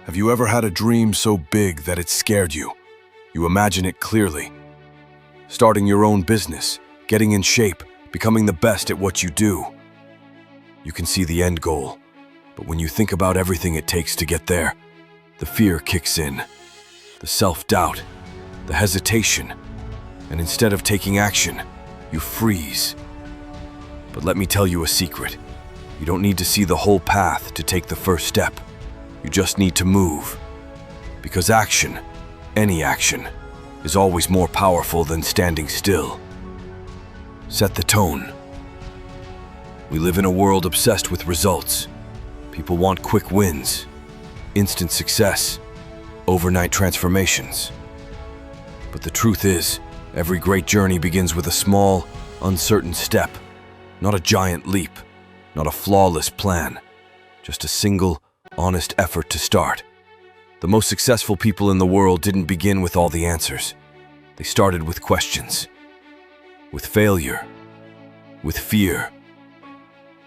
Have you ever had a dream so big that it scared you? You imagine it clearly. Starting your own business, getting in shape, becoming the best at what you do. You can see the end goal, but when you think about everything it takes to get there, the fear kicks in, the self-doubt, the hesitation, and instead of taking action, you freeze. But let me tell you a secret. You don't need to see the whole path to take the first step. You just need to move. Because action, any action, is always more powerful than standing still. Set the tone. We live in a world obsessed with results. People want quick wins, instant success, overnight transformations. But the truth is, every great journey begins with a small, uncertain step, not a giant leap, not a flawless plan, just a single, honest effort to start. The most successful people in the world didn't begin with all the answers. They started with questions, with failure, with fear.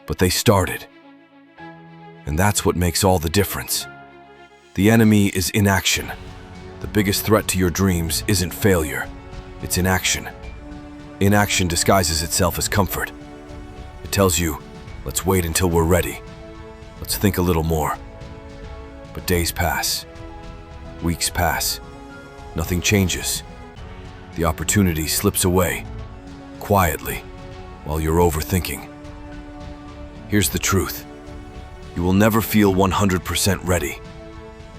But they started. And that's what makes all the difference. The enemy is inaction. The biggest threat to your dreams isn't failure, it's inaction. Inaction disguises itself as comfort. It tells you, let's wait until we're ready. Let's think a little more. But days pass. Weeks pass. Nothing changes. The opportunity slips away, quietly, while you're overthinking. Here's the truth. You will never feel 100% ready.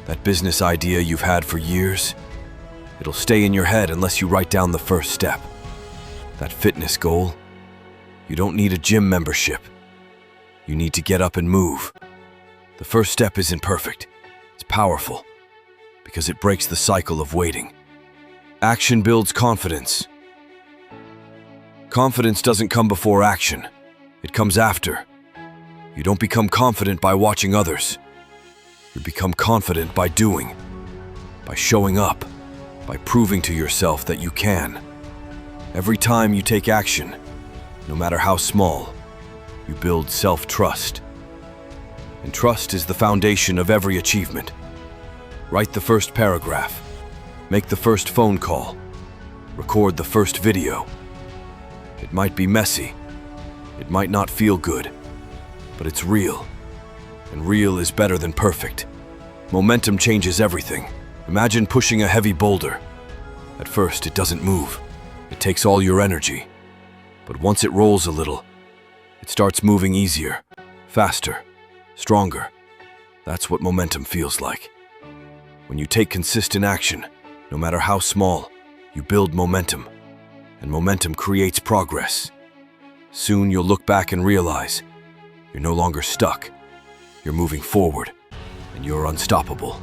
That business idea you've had for years, it'll stay in your head unless you write down the first step. That fitness goal, you don't need a gym membership. You need to get up and move. The first step isn't perfect. It's powerful because it breaks the cycle of waiting. Action builds confidence. Confidence doesn't come before action. It comes after. You don't become confident by watching others. You become confident by doing, by showing up, by proving to yourself that you can. Every time you take action, no matter how small, you build self-trust. And trust is the foundation of every achievement. Write the first paragraph, make the first phone call, record the first video. It might be messy, it might not feel good, but it's real. And real is better than perfect. Momentum changes everything. Imagine pushing a heavy boulder. At first, it doesn't move. It takes all your energy. But once it rolls a little, it starts moving easier, faster, stronger. That's what momentum feels like. When you take consistent action, no matter how small, you build momentum. And momentum creates progress. Soon you'll look back and realize you're no longer stuck. You're moving forward, and you're unstoppable.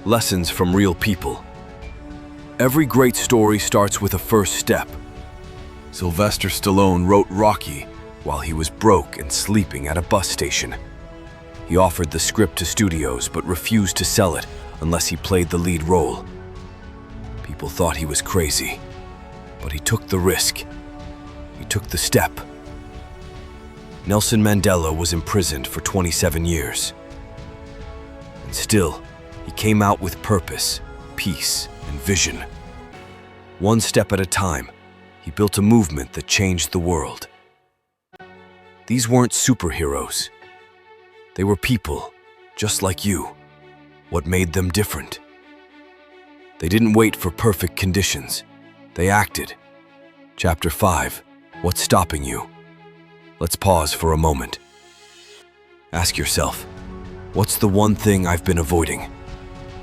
Lessons from real people. Every great story starts with a first step. Sylvester Stallone wrote Rocky while he was broke and sleeping at a bus station. He offered the script to studios but refused to sell it unless he played the lead role. People thought he was crazy, but he took the risk. He took the step. Nelson Mandela was imprisoned for 27 years. And still, he came out with purpose, peace, and vision. One step at a time, he built a movement that changed the world. These weren't superheroes. They were people, just like you. What made them different? They didn't wait for perfect conditions. They acted. Chapter 5, What's Stopping You? Let's pause for a moment. Ask yourself, what's the one thing I've been avoiding?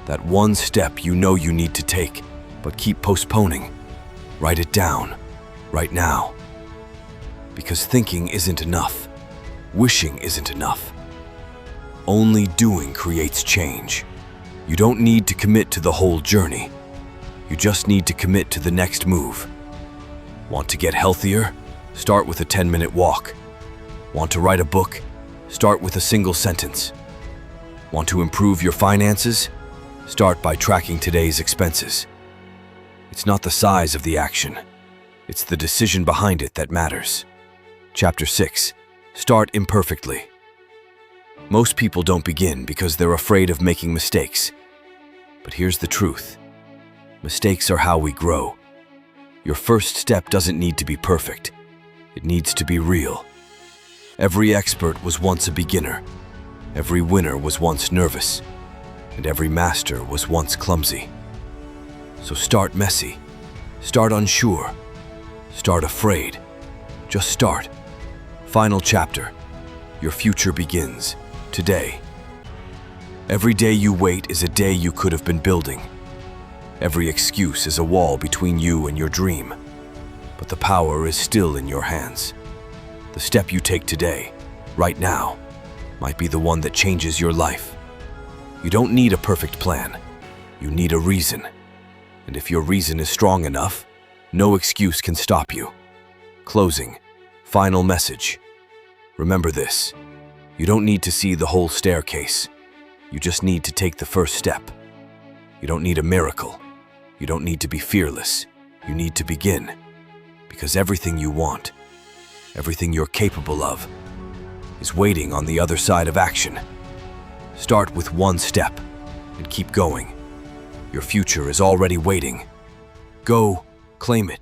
That one step you know you need to take, but keep postponing. Write it down, right now. Because thinking isn't enough. Wishing isn't enough. Only doing creates change. You don't need to commit to the whole journey. You just need to commit to the next move. Want to get healthier? Start with a 10-minute walk. Want to write a book? Start with a single sentence. Want to improve your finances? Start by tracking today's expenses. It's not the size of the action. It's the decision behind it that matters. Chapter 6, Start Imperfectly. Most people don't begin because they're afraid of making mistakes. But here's the truth. Mistakes are how we grow. Your first step doesn't need to be perfect. It needs to be real. Every expert was once a beginner. Every winner was once nervous. And every master was once clumsy. So start messy. Start unsure. Start afraid. Just start. Final chapter. Your future begins today. Every day you wait is a day you could have been building. Every excuse is a wall between you and your dream. But the power is still in your hands. The step you take today, right now, might be the one that changes your life. You don't need a perfect plan. You need a reason. And if your reason is strong enough, no excuse can stop you. Closing. Final message. Remember this. You don't need to see the whole staircase. You just need to take the first step. You don't need a miracle. You don't need to be fearless. You need to begin. Because everything you want, everything you're capable of, is waiting on the other side of action. Start with one step and keep going. Your future is already waiting. Go, claim it.